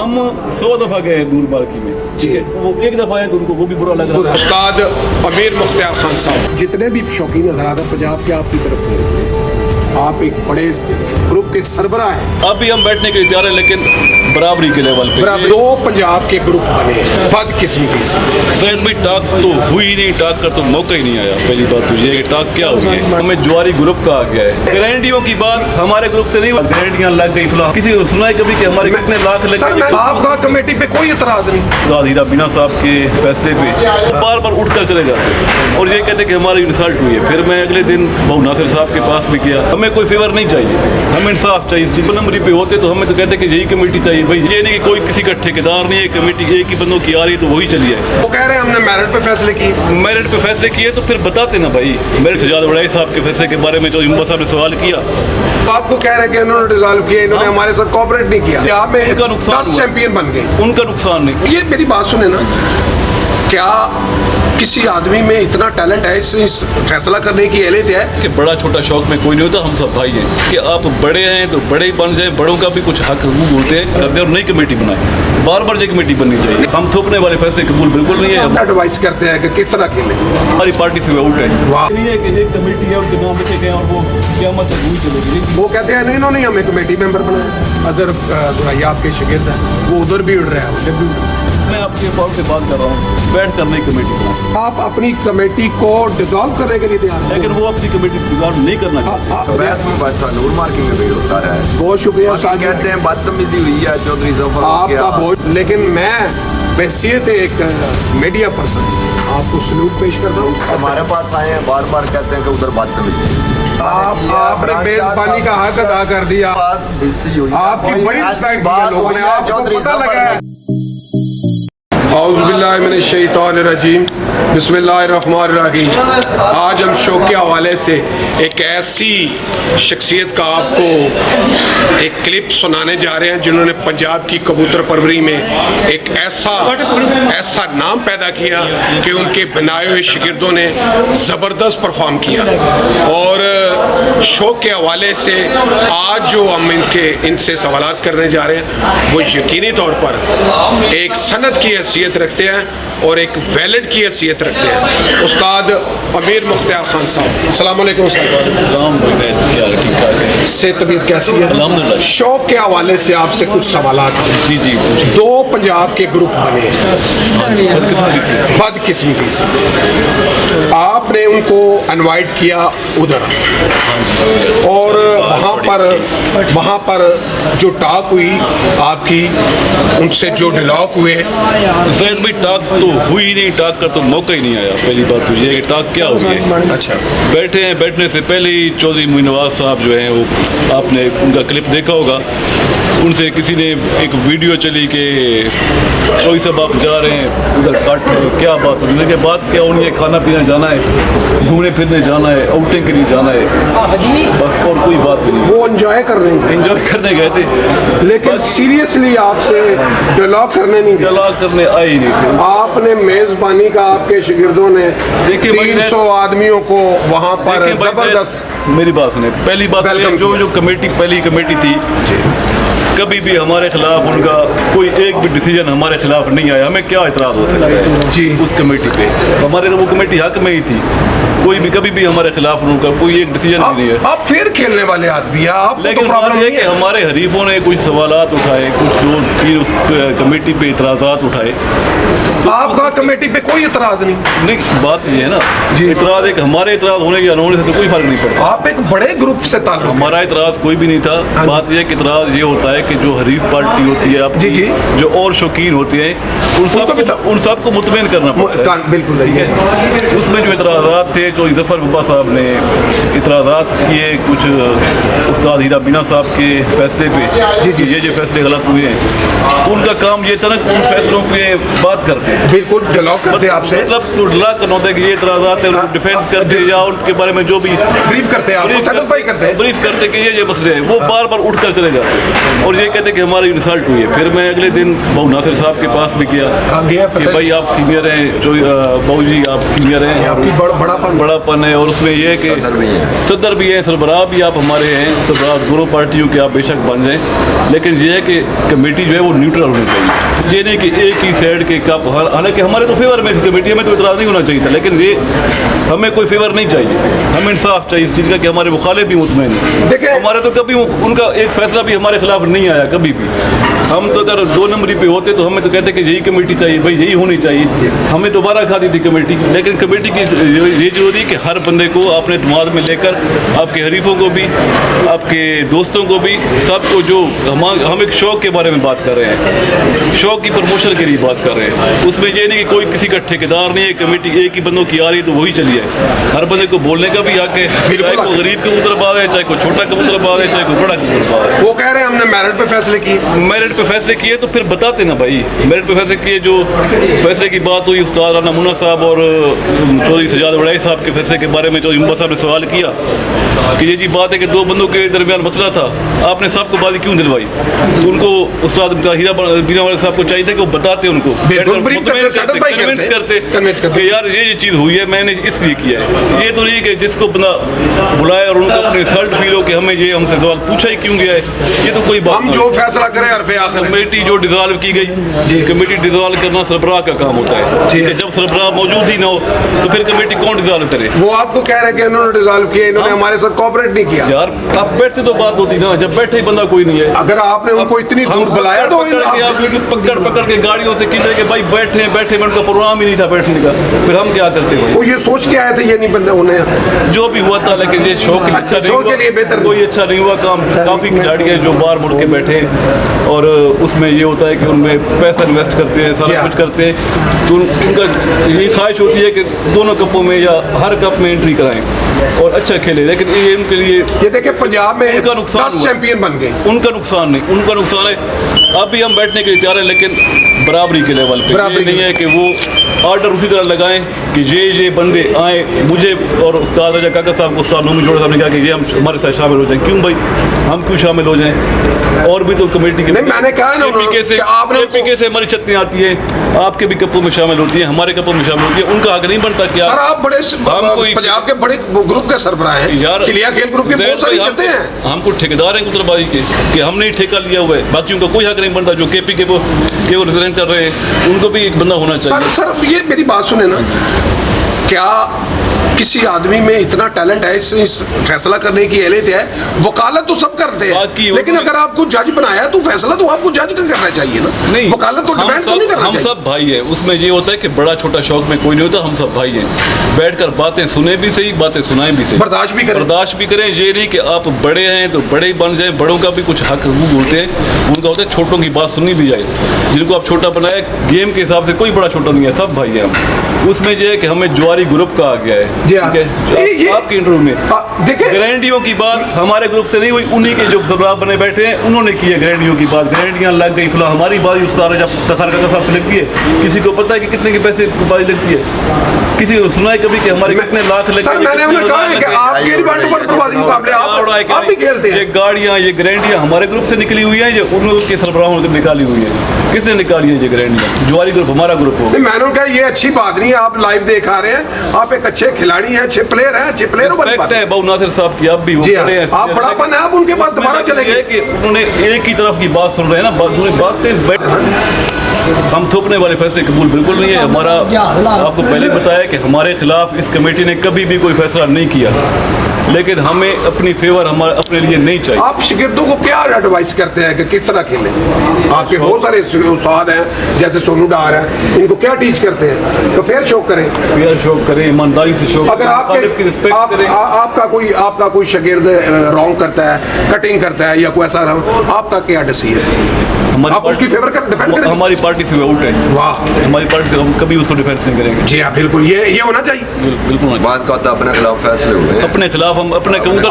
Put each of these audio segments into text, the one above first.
ہم 100 دفعہ گئے نور بارکی میں، ٹھیک ہے، وہ ایک دفعہ آئے تو ان کو وہ بھی برا لگ رہا ہے۔ استاد امیر مختار خان صاحب جتنے بھی شوقین حضرات ہیں پنجاب کے آپ کی طرف دے رہے ہیں، آپ ایک بڑے گروپ کے سربراہ ہیں۔ اب بھی ہم بیٹھنے کے لیے تیار ہیں لیکن برابری کے لیول پہ۔ دو پنجاب کے گروپ بنے ہیں بدقسمتی سے۔ زید بھائی ٹاک تو ہوئی نہیں، ٹاک کا تو موقع ہی نہیں آیا۔ پہلی بات تو یہ کہ ٹاک کیا ہوئی ہے، ہمیں جواری گروپ کہا گیا ہے۔ گارنٹیوں کی بات ہمارے گروپ سے نہیں، گارنٹیاں لگ گئی فلاں، کسی کو سنا ہے کبھی کہ ہمارے کتنے لاکھ لگ سر گئے؟ آپ کا کمیٹی پہ کوئی اعتراض نہیں۔ استاد ہیرا بینا صاحب کے فیصلے پہ بار بار اٹھ کر چلے جاتے ہیں اور یہ کہتے ہیں کہ ہماری انسلٹ ہوئی ہے۔ پھر میں اگلے دن بہو ناصر صاحب کے پاس بھی گیا، ہمیں کوئی فیور نہیں چاہیے، ہمیں انصاف چاہیے۔ اس نمبری پہ ہوتے تو ہمیں تو کہتے کہ یہی کمیٹی چاہیے بھائی، یہ نہیں کہ کوئی کسی کا ٹھیکیدار نہیں ہے، کمیٹی ایک ہی بندوں کی آ رہی تو وہی چلی ہے۔ وہ کہہ رہے ہیں ہم نے میرٹ پہ فیصلے کیے۔ میرٹ پہ فیصلے کیے تو پھر بتاتے نا بھائی۔ میرٹ سجاد وڑائی صاحب کے فیصلے کے بارے میں جو امبا صاحب نے سوال کیا، آپ کو کہہ رہے ہیں کہ انہوں نے ڈیزالو کیا، انہوں نے ہمارے ساتھ کوآپریٹ نہیں کیا، آپ میں ان کا نقصان 10 چیمپئن بن گئے۔ ان کا نقصان نہیں۔ یہ میری بات سنیں نا، کیا کسی آدمی میں اتنا ٹیلنٹ ہے، اس فیصلہ کرنے کی اہلیت ہے؟ کہ بڑا چھوٹا شوق میں کوئی نہیں ہوتا، ہم سب بھائی ہیں کہ آپ بڑے ہیں تو بڑے ہی بن جائیں، بڑوں کا بھی کچھ حق حقوق ہوتے ہیں، کرتے اور نئی کمیٹی بنائیں۔ بار بار یہ کمیٹی بننی چاہیے۔ ہم تھوپنے والے فیصلے قبول بالکل نہیں ہے۔ ایڈوائز کرتے ہیں کہ کس طرح کے لیں۔ ہماری پارٹی سے آؤٹ ہے، نہیں ہے کہ ایک کمیٹی ہے اس کے نام لکھے گئے اور وہ قیامت تک ہوئی چلے گی۔ وہ کہتے ہیں نہیں، انہوں نے ہمیں کمیٹی ممبر بنایا۔ اظہر درائی آپ کے شاگرد ہیں، وہ ادھر بھی اڑ رہے ہیں، ادھر بھی اڑ رہے ہیں۔ میں آپ کے فور سے بات کر رہا ہوں، بیٹھ کر نئی کمیٹی بنائیں، آپ اپنی کمیٹی کو ڈیزالو کرنے کے لیے تیار ہیں؟ لیکن وہ اپنی کمیٹی ڈیزالو نہیں کرنا چاہتے۔ بحث میں بادشاہ نور مارکنگ میں بھی ہوتا رہا ہے۔ بہت شکریہ باقی ساجد، کہتے ہیں بدتمیزی ہوئی ہے چودھری ظفر آپ کیا کا بہت، لیکن میں بحیثیت ایک میڈیا پرسن آپ کو سلوک پیش کرتا ہوں۔ ہمارے پاس آئے ہیں، بار بار کہتے ہیں کہ ادھر بدتمیزی آپ نے میزبانی کا حق ادا کر دیا، پاس بےزتی ہوئی، آپ کی بڑی رسپیکٹ کی ہے لوگوں نے، آپ کو چودھری پتہ ظفر لگا ہے۔ اعوذ باللہ من الشیطان الرجیم، بسم اللہ الرحمن الرحیم۔ آج ہم شوق کے حوالے سے ایک ایسی شخصیت کا آپ کو ایک کلپ سنانے جا رہے ہیں جنہوں نے پنجاب کی کبوتر پروری میں ایک ایسا نام پیدا کیا کہ ان کے بنائے ہوئے شاگردوں نے زبردست پرفارم کیا۔ اور شوق کے حوالے سے آج جو ہم ان سے سوالات کرنے جا رہے ہیں وہ یقینی طور پر ایک سند کی حیثیت رکھتے ہیں اور ایک ویلڈ کی حیثیت رکھتے ہیں۔ استاد امیر مختار خان صاحب، السلام علیکم استاد۔ السلام علیکم، کیا ٹھیک ٹھاک ہے؟ سے طبیعت کیسی ہے؟ الحمدللہ۔ شوق کے حوالے سے آپ سے کچھ سوالات ہیں۔ جی جی، دو پنجاب کے گروپ بنے ہیں بدقسمتی سے، آپ نے ان کو انوائٹ کیا ادھر، اور وہاں پر جو ٹاک ہوئی آپ کی، ان سے جو ڈیلاگ ہوئے، زید بھائی ٹاک تو ہوئی نہیں، ٹاک کا تو موقع ہی نہیں آیا۔ پہلی بات تو یہ کہ ٹاک کیا ہوئی ہے۔ اچھا، بیٹھے ہیں، بیٹھنے سے پہلے ہی چودھری معین نواز صاحب جو ہیں، وہ آپ نے ان کا کلپ دیکھا ہوگا، ان سے کسی نے ایک ویڈیو چلی کہ کوئی صاحب آپ جا رہے ہیں ادھر کٹ، کیا بات ہوئی؟ کہ بات کیا ہونی ہے، کھانا پینا جانا ہے، گھومنے پھرنے جانا ہے، آؤٹنگ کے لیے جانا ہے، بس اور کوئی بات بھی نہیں۔ وہ انجوائے کر رہے ہیں، انجوائے کرنے گئے تھے لیکن سیریسلی آپ سے ڈیلاگ کرنے نہیں گئے، ڈیلاگ کرنے آئے ہی نہیں تھے۔ آپ نے میزبانی کا، آپ کے شاگردوں نے دیکھیے بھائی، 300 آدمیوں کو وہاں پر دیکھیں بھائی، زبردست میری بات سنیں، پہلی بات جو کمیٹی پہلی کمیٹی تھی، کبھی بھی ہمارے خلاف ان کا کوئی ایک بھی ڈیسیجن ہمارے خلاف نہیں آیا۔ ہمیں کیا اعتراض ہو سکتا ہے جی اس کمیٹی پہ؟ ہمارے وہ کمیٹی حق میں ہی تھی، کوئی بھی کبھی بھی ہمارے خلاف ان کا کوئی ایک ڈیسیجن بھی نہیں ہے۔ آپ فیئر کھیلنے والے آدمی ہیں، آپ کو تو لیکن بات پرابلم یہ نہیں کہ ہے۔ ہمارے حریفوں نے کچھ سوالات اٹھائے، کچھ دو تین اس کمیٹی پہ اعتراضات اٹھائے، تو آپ کا کمیٹی پہ کوئی اعتراض نہیں؟ نہیں، بات یہ ہے نا، جی۔ اعتراض ایک ہمارے اعتراض ہونے یا نہ ہونے سے تو کوئی فرق نہیں پڑتا۔ آپ ایک بڑے گروپ سے تعلق ہے۔ ہمارا اعتراض کوئی بھی نہیں تھا۔ بات یہ ہے کہ اعتراض یہ ہوتا ہے کہ جو حریف پارٹی ہوتی ہے، جی جی، جو اور شوقین ہوتے ہیں، ان سب کو مطمئن کرنا پڑتا ہے۔ بالکل ٹھیک ہے، اس میں جو اعتراضات تھے، جو ظفر بابا صاحب نے اعتراضات کیے کچھ استاد ہیرا بینا صاحب کے فیصلے پہ، جی جی، یہ جو فیصلے غلط ہوئے ہیں، ان کا کام یہ تھا نا کہ ان فیصلوں پہ بات کرتے ہیں، بالکل ڈیلاگ کرتے ہیں آپ سے، مطلب تو ڈلا کرنا ہوتا ہے کہ یہ اعتراضات ہیں، ان کو ڈیفینس کرتے یا ان کے بارے میں جو بھی بریف کرتے ہیں، آپ کو سیٹسفائی کرتے ہیں، بریف کرتے کہ یہ مسئلے ہیں، وہ بار بار اٹھ کر چلے جاتے ہیں اور یہ کہتے کہ ہماری انسلٹ ہوئی ہے۔ پھر میں اگلے دن بہو ناصر صاحب کے پاس بھی گیا کہ بھائی آپ سینئر ہیں، جو بہو جی آپ سینئر ہیں، آپ کی بڑا پن बड़ा पन है और उसमें ये है कि सदर भी हैं। सदर भी हैं, सरबराह भी आप हमारे हैं, सरबराह दोनों पार्टियों के आप बेशक बन जाएं, लेकिन ये है कि कमेटी जो है वो न्यूट्रल होनी चाहिए। ये नहीं कि एक ही साइड के कप, हालांकि हमारे तो फेवर में कमेटी में तो इतराज़ नहीं होना चाहिए था, लेकिन ये हमें कोई फेवर नहीं चाहिए, हमें इंसाफ चाहिए इस चीज़ का कि हमारे मुखालिफ भी मुतमईन हैं। देखिए- हमारे तो कभी उनका एक फैसला भी हमारे खिलाफ नहीं आया कभी भी। हम तो अगर 2 नंबरी पे होते तो हमें तो कहते कि यही कमेटी चाहिए, भाई यही होनी चाहिए, हमें दोबारा खाती थी कमेटी। लेकिन कमेटी की ये जरूरी कि हर बंदे को अपने दिमाग में लेकर, आपके हरीफों को भी, आपके दोस्तों को भी, सबको, जो हम एक शौक के बारे में बात कर रहे हैं, शौक की प्रमोशन के लिए बात कर रहे हैं, उसमें ये नहीं कि कोई किसी का ठेकेदार नहीं है, कमेटी एक ही बंदों की आ रही तो वही चली है। हर बंदे को बोलने का भी हक है, चाहे कोई गरीब कबूतरबाज है, चाहे कोई छोटा कबूतरबाज है, चाहे कोई बड़ा कबूतरबाज है। वो कह रहे हैं हमने मेरिट पे फैसले किए। मेरिट पे फैसले किए तो फिर बताते ना भाई, मेरिट पे फैसले किए। जो फैसले की बात हुई उस्ताद राना मुन्ना साहब और चौधरी सजाद वड़ाई साहब के फैसले के बारे में चौधरी मुन्ना साहब ने सवाल किया कि ये जी बात है कि 2 बंदों के दरमियान मसला था, आपने सबको बाजी क्यों दिलवाई? तो उनको उस्ताद हीरा बीना वाले साहब को चाहिए था कि वो बताते उनको, brief करते, satisfy कन्विंस convince करते करते। कि यार ये चीज़ हुई है, मैंने इसलिए किया है। ये तो नहीं कि जिसको बंदा बुलाए और उनको अपने रिजल्ट फील हो कि हमें ये हमसे सवाल पूछा ही क्यों गया है, ये तो कोई बात हम नहीं। जो फैसला करें हरफे आखिर है। कमेटी जो डिजॉल्व की गई, कमेटी डिजॉल्व करना सरबराह का काम होता है, ठीक है। जब सरबराह मौजूद ही ना हो तो फिर कमेटी कौन डिजॉल्व करे? वो आपको कह रहे हैं कि इन्होंने डिसॉल्व किया, इन्होंने हमारे साथ कोऑपरेट नहीं किया। यार आप बैठते तो बात होती ना, जब बैठे ही बंदा कोई नहीं है। अगर आपने उनको इतनी दूर बुलाया तो पकड़ के गाड़ियों से खींचे कि भाई बैठे बैठे, में उनका प्रोग्राम ही नहीं था बैठने का, फिर हम क्या करते भाई? वो ये सोच के आए थे ये नहीं बनने होने। जो भी हुआ था, लेकिन ये शौक के लिए अच्छा नहीं शौक के लिए हुआ, बेहतर कोई अच्छा नहीं हुआ काम। काफ़ी खिलाड़ी हैं जो बाहर मुड़ के बैठे हैं और उसमें ये होता है कि उनमें पैसा इन्वेस्ट करते हैं, सारा कुछ करते हैं, तो उनका ये ख्वाहिश होती है कि दोनों कपों में या हर कप में एंट्री कराएं और अच्छा खेले, लेकिन ये उनके लिए ये देखिए पंजाब में उनका नुकसान 10 हुआ। चैंपियन बन गए। उनका नुकसान नहीं, उनका नुकसान है। अब भी हम बैठने के लिए तैयार हैं, लेकिन बराबरी के लेवल पे। बराबरी ये नहीं है कि वो ऑर्डर उसी तरह लगाएं कि ये बंदे आए, मुझे और उस्ताद राजा काका साहब को, उस्ताद नूमी जोड़ा साहब ने कहा कि ये हम हमारे साथ शामिल हो जाएं। क्यों भाई, हम क्यों शामिल हो जाएं? और भी तो कमेटी के नहीं, मैंने कहा ना APK से, कि आपने APK से हमारी छत्तें आती हैं, आपके भी कपों में शामिल होती हैं, हमारे कपों में शामिल होती हैं, उनका हक नहीं बनता कि सर आप बड़े कोई- पंजाब के बड़े ग्रुप के सरबराह हैं यार, किलिया खेल ग्रुप की बहुत सारी छतें हैं। हमको ठेकेदार हैं कुतरबाजी के कि हमने ही ठेका लिया हुआ है, बाकियों का कोई हक नहीं बनता। जो KP के वो रिप्रेजेंट कर रहे हैं, उनको भी एक बंदा होना चाहिए। सर ये मेरी बात सुने ना, क्या किसी आदमी में इतना टैलेंट है, इस फैसला करने की एहलियत है? वकालत तो सब करते बाकी हैं, वो लेकिन भी- अगर आपको जज बनाया तो फैसला तो आपको जज का करना चाहिए ना। नहीं, वकालत तो हम डिफेंड तो सब- नहीं करना हम चाहिए। सब भाई हैं। उसमें ये होता है कि बड़ा छोटा शौक में कोई नहीं होता, हम सब भाई हैं। बैठकर बातें सुने भी सही, बातें सुनाएं भी सही, बर्दाश्त भी करें। बर्दाश्त भी करें। ये नहीं कि आप बड़े हैं तो बड़े ही बन जाएं, बड़ों का भी कुछ हक वो बोलते हैं, उनका होता है छोटों की बात सुननी भी जाए। जिनको आप छोटा बनाए, गेम के हिसाब से कोई बड़ा छोटा नहीं है, सब भाई हैं हम। उसमें ये है कि हमें जुआरी ग्रुप का आ गया है, जी हाँ। ठीक है? ये- आपके इंटरव्यू में देखिए गारंटियों की बात हमारे ग्रुप से नहीं हुई, उन्हीं के जो सरबराह बने बैठे हैं उन्होंने की है गारंटियों की बात। गारंटियां लग गई फला, हमारी बाजी उस्ताद जब तखार काका साहब से लगती है, किसी को पता है कि कितने के पैसे बाजी लगती है? किसी को सुना है कभी कि हमारे कितने लाख लगे? सर मैंने उन्हें कहा है कि आपके रिवार्ड पर मुकाबले आप भी खेलते हैं। ये गाड़ियां, ये गारंटियां हमारे ग्रुप से निकली हुई हैं, ये उनके सरबराहों ने निकाली हुई है। किसने निकाली है ये गारंटियां? जुआरी ग्रुप हमारा ग्रुप हो। नहीं, मैंने कहा ये अच्छी बात नहीं है, आप लाइव दिखा रहे हैं, आप एक अच्छे खिलाड़ी हैं, अच्छे प्लेयर हैं, अच्छे प्लेयर रिस्पेक्ट है बाबू नासिर साहब की, अब भी वो जी हाँ, बड़े हैं, आप बड़ापन है, आप उनके पास दोबारा चलेंगे। ये कि उन्होंने एक ही तरफ की बात सुन रहे हैं ना, हम थोपने वाले फैसले कबूल बिल्कुल नहीं है। हमारा आपको पहले बताया कि हमारे खिलाफ इस कमेटी ने कभी भी कोई फैसला नहीं किया, लेकिन हमें अपनी फेवर हमारे अपने लिए नहीं चाहिए। आप शागिर्दों को क्या एडवाइस करते हैं कि किस तरह खेलें? आपके बहुत सारे उस्ताद हैं जैसे सोनू डार है, इनको क्या टीच करते हैं? तो फेयर शो करें, फेयर शो करें, ईमानदारी से शो अगर मुखालिफ की रिस्पेक्ट करें। आपका कोई शागिर्द रॉन्ग करता है, कटिंग करता है या कोई ऐसा रहा, आपका क्या डिसीजन है? आप उसकी फेवर कर डिफेंड करें? हमारी पार्टी से आउट है, वाह, हमारी पार्टी से हम कभी उसको डिफेंस नहीं करेंगे। जी हाँ बिल्कुल, ये होना चाहिए। बिल्कुल बात का होता है अपने खिलाफ फैसले हुए हैं। अपने खिलाफ हम अपने कबूतर,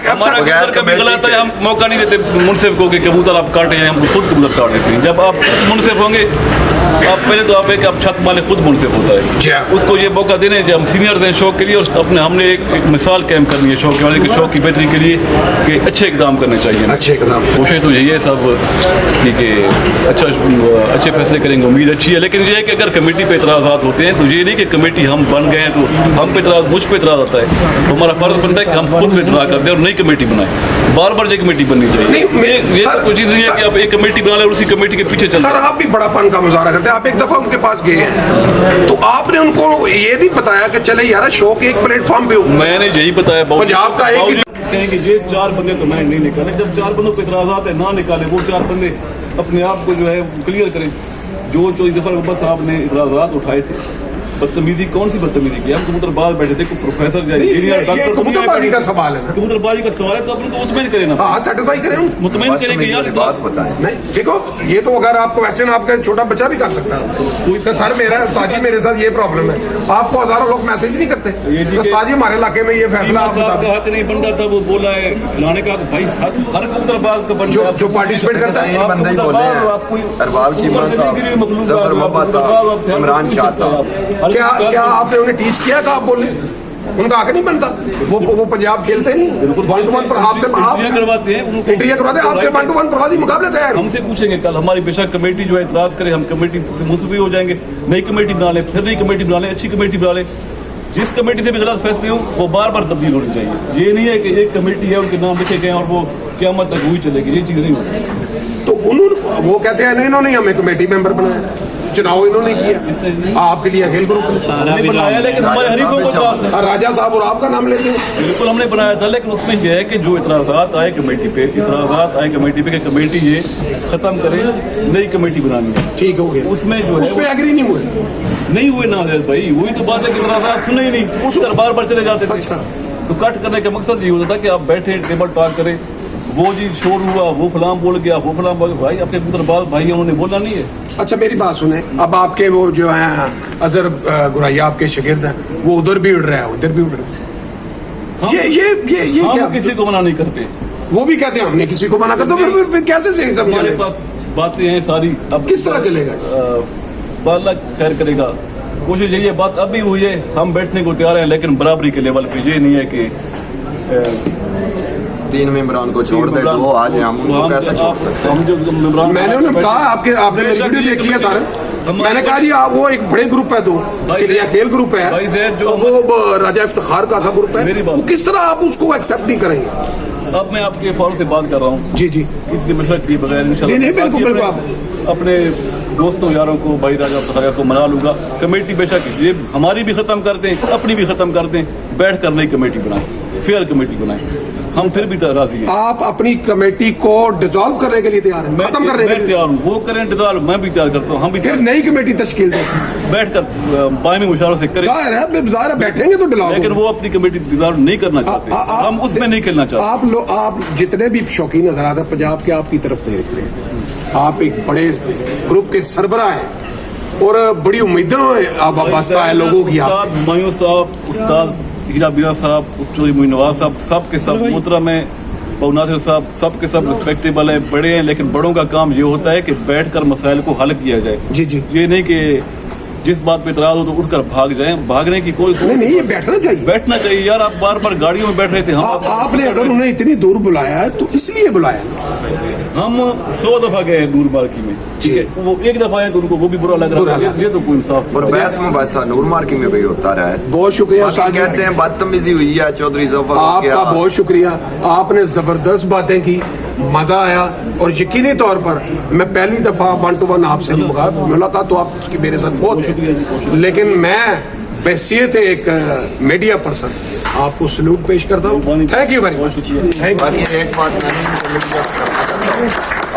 हमारा कबूतर कभी गलत है, हम मौका नहीं देते मुनसिफ को कि कबूतर आप काटे जाए, हम खुद कबूतर काट देते हैं। जब आप मुनसिफ होंगे, आप पहले तो आप एक आप छत मालिक खुद मुनसिफ होता है, उसको ये मौका देने जो हम सीनियर्स हैं शौक के लिए, और अपने हमने एक मिसाल कायम करनी है शौक वाले के शौक की बेहतरी के लिए कि अच्छे इकदाम करने चाहिए। अच्छे इकदाम, कोशिश तो यही है सब कि अच्छे फैसले करेंगे, उम्मीद अच्छी है। लेकिन ये है कि अगर कमेटी पे इतराज़ात होते हैं तो ये नहीं कि कमेटी हम बन गए हैं तो हम पे इतराज़, मुझ पे इतराज़ आता है तो हमारा फ़र्ज़ बनता है कि हम खुद पे इतराज़ कर दें और नई कमेटी बनाएं। बार बार ये कमेटी बननी चाहिए, ये तो कोई चीज़ नहीं है कि आप एक कमेटी बना लें और उसी कमेटी के पीछे चल। सर आप भी बड़ापन का मुजाहरा करते हैं, आप एक दफा उनके पास गए हैं तो आपने उनको ये नहीं बताया कि चले यार शौक एक प्लेटफॉर्म पे हो? मैंने यही बताया, पंजाब का एक कहें कि ये 4 बंदे तो मैं नहीं निकाले, जब 4 बंदों पे इतराज़ात है ना निकाले, वो 4 बंदे अपने आप को जो है क्लियर करें। जो 24 दफा अब्बास साहब ने इतराज़ात उठाए थे, बदतमीजी कौन सी बदतमीजी की? हम कबूतरबाज बैठे थे, कोई प्रोफेसर इंजीनियर डॉक्टर, कबूतरबाजी का सवाल है ना, कबूतरबाजी का सवाल है तो अपन को उसमें करें ना, हाँ सेटिस्फाई करें, मुतमईन करें कि यार बात बताएं। नहीं देखो ये तो अगर आप क्वेश्चन आपका छोटा बच्चा भी कर सकता है कि सर मेरा उस्ताद जी मेरे साथ ये प्रॉब्लम है, आपको हजारों लोग मैसेज नहीं करते कि उस्ताद जी हमारे इलाके में ये फैसला आप साहब का हक नहीं बन रहा था, वो बोला है फलाने का भाई हक हर कबूतरबाज का बन रहा है, जो पार्टिसिपेट करता है। बंदे ही बोले हैं, अरबाब चीमा साहब, जफर मोहब्बत साहब, इमरान शाह साहब, क्या आपने उन्हें टीच किया कि आप बोले? उनका हक नहीं बनता, वो पंजाब खेलते नहीं 1 to 1 पर आपसे आप करवाते हैं, इंटरव्यू करवाते हैं आपसे 1 to 1 प्रवासी मुकाबले तैयार। हमसे पूछेंगे कल हमारी बेशक कमेटी जो है इतराज करे, हम कमेटी से मुंसफी हो जाएंगे, नई कमेटी बना लें, फिर नई कमेटी बना लें, अच्छी कमेटी बना लें। जिस कमेटी से भी गलत फैसले हो वो बार बार तब्दील होनी चाहिए। ये नहीं है कि एक कमेटी है उनके नाम लिखे गए और वो क़यामत तक हुई चलेगी, ये चीज़ नहीं होती। तो उन्होंने वो कहते हैं नहीं इन्होंने हमें कमेटी मेंबर बनाया, चुनाव इन्होंने किया, आपके लिए अकेले ग्रुप हमने बनाया, लेकिन हमारे हरीफों को राजा साहब और आपका नाम लेते हैं। बिल्कुल हमने बनाया था, लेकिन उसमें यह है कि जो इतराज़ात आए कमेटी पे, कि कमेटी ये ख़त्म करे, नई कमेटी बनानी है, ठीक हो गया, उसमें जो है उस पर एग्री नहीं हुए, नहीं हुए ना भाई, वही तो बात है कि इतराज़ात सुने ही नहीं, उस पर बार बार चले जाते थे। तो कट करने का मकसद ये होता था कि आप बैठे टेबल टॉक करें, वो जी शोर हुआ, वो फलाम बोल गया, वो फलाम बोल गया, भाई आपके कबूतरबाज भाई उन्होंने बोलना नहीं है। अच्छा मेरी बात सुने, अब आपके वो जो है अजहर गुरैया आपके शागिर्द हैं, वो उधर भी उड़ रहा है उधर भी उड़ रहा है, ये क्या? किसी को मना नहीं करते, वो भी कहते हैं हमने किसी को मना कर दो, फिर कैसे से हमारे पास बातें हैं सारी। अब किस तरह चलेगा? अल्लाह खैर करेगा, कोशिश यही है, बात अभी हुई है, हम बैठने को तैयार हैं, लेकिन बराबरी के लेवल पे, ये नहीं है कि 3 मेंबरान को छोड़ दे, 2 आ जाए, हम उनको कैसे छोड़ सकते हैं? हम जो मेंबरान, मैंने उन्हें कहा आपने मेरी वीडियो देखी है सारे, मैंने कहा जी वो एक बड़े ग्रुप है, तो खेल ग्रुप है, जो वो राजा इफ्तिखार का ग्रुप है, वो किस तरह आप उसको एक्सेप्ट नहीं करेंगे? अब मैं आपके फौरन से बात कर रहा हूँ, जी जी, किसी मशरक के बगैर इंशाल्लाह नहीं बिल्कुल आप अपने दोस्तों यारों को, भाई राजा इफ्तिखार को मना लूँगा। कमेटी बेशक ये हमारी भी ख़त्म कर दें, अपनी भी ख़त्म कर दें, बैठ कर नई कमेटी बनाएं, फेयर कमेटी बनाएं, हम फिर भी राजी हैं। आप अपनी कमेटी को डिसॉल्व करने के लिए तैयार हैं? खत्म करने के लिए तैयार हूँ, वो करें डिसॉल्व, मैं भी तैयार करता हूँ, हम भी फिर नई कमेटी तश्कील दें, बैठ कर बायमी मुशावरे से करें। ज़ाहिर है बैठेंगे तो डिसॉल्व, लेकिन वो अपनी कमेटी डिसॉल्व नहीं करना चाहते, हम उसमें नहीं खेलना चाहते। आप जितने भी शौकीन नजर आते हैं पंजाब के, आपकी तरफ देख रहे हैं, आप एक बड़े ग्रुप के सरबराह हैं और बड़ी उम्मीदें वाबस्ता है लोगों की। हुमायूं साहब, उस्ताद हीरा बीरा साहब, चौधरी मोइन नवाज साहब, सब के सब मोहतरम है, पवन नासिर साहब, सब के सब रिस्पेक्टेबल है, बड़े हैं, लेकिन बड़ों का काम ये होता है कि बैठकर मसाइल को हल किया जाए। जी जी, ये नहीं कि जिस बात पे इतराज हो तो उठकर भाग जाएं, भागने की कोई नहीं, ये बैठना चाहिए यार। आप बार बार गाड़ियों में बैठ रहे थे, आपने अगर उन्हें इतनी दूर बुलाया है तो इसलिए बुलाया। हम 100 दफा गए नूर मार्की में, ठीक है, वो एक दफा है तो उनको वो भी बुरा लग रहा है, ये तो कोई इंसाफ। और बहस में बादशाह नूर मार्की में भी होता रहा है। बहुत शुक्रिया, कहते हैं बदतमीजी हुई है चौधरी जफर, आपका बहुत शुक्रिया, आपने जबरदस्त बातें की, मजा आया, और यकीनी तौर पर मैं पहली दफा 1 to 1 आपसे मुलाकात तो आपकी मेरे साथ बहुत है, लेकिन मैं बहसियत एक मीडिया पर्सन आपको सल्यूट पेश करता हूँ। Thank you very much. एक बात नहीं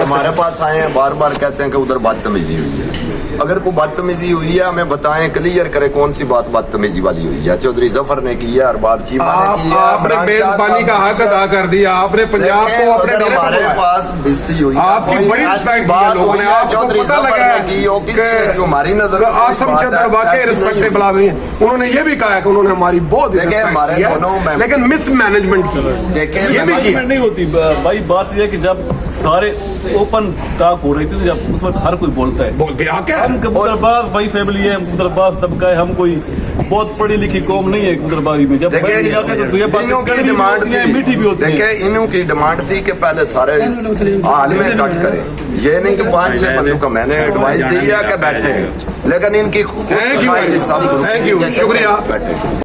हमारे पास आए हैं, बार बार कहते हैं कि उधर बदतमीजी हुई है। अगर कोई बदतमीजी हुई है हमें बताएं, क्लियर करें कौन सी बात बदतमीजी वाली हुई है। चौधरी जफर ने की है, अरबाब चीमा ने की है, आपने इमरान शाह मेजबानी का हक अदा कर दिया, आपने पंजाब को अपने अगर डेरे पर हमारे बुलाया। पास बेइज्जती हुई है, आपकी कोई बड़ी ऐसी रिस्पेक्ट बात की लोगों हुई ने, है, आपको चौधरी पता जफर लगा ने की हो, किसकी, जो हमारी नजर में कोई आसम बात है, चंद्र वाकई ऐसी नहीं रिस्पेक्टेबल हुई। आदमी हैं। उन्होंने ये भी कहा है कि उन्होंने हमारी बहुत देखिए, रिस्पेक्ट हमारे की है, दोनों में- लेकिन मिस मैनेजमेंट की है। देखिए, ये भी की नहीं होती भाई। बात यह है कि जब सारे ओपन टॉक हो रही थी तो जब उस वक्त हर कोई बोलता है। बोल भी क्या हम कबूतरबाज भाई फैमिली है, हम कबूतरबाज तबका है, हम कोई बहुत पढ़ी लिखी कौम नहीं है कबूतरबाजी में। जब देखिए, बैठ जाते हैं तो ये बातें इन्हों की कड़वी भी डिमांड होती हैं, थी, मीठी भी होती देखिए है। इन्हों की डिमांड थी कि पहले सारे इस हाल में कट करें। ये नहीं कि 5-6 बंदों को मैंने एडवाइस दी है कि बैठे, लेकिन इनकी थैंक यू, सब थैंक यू, शुक्रिया। बैठे।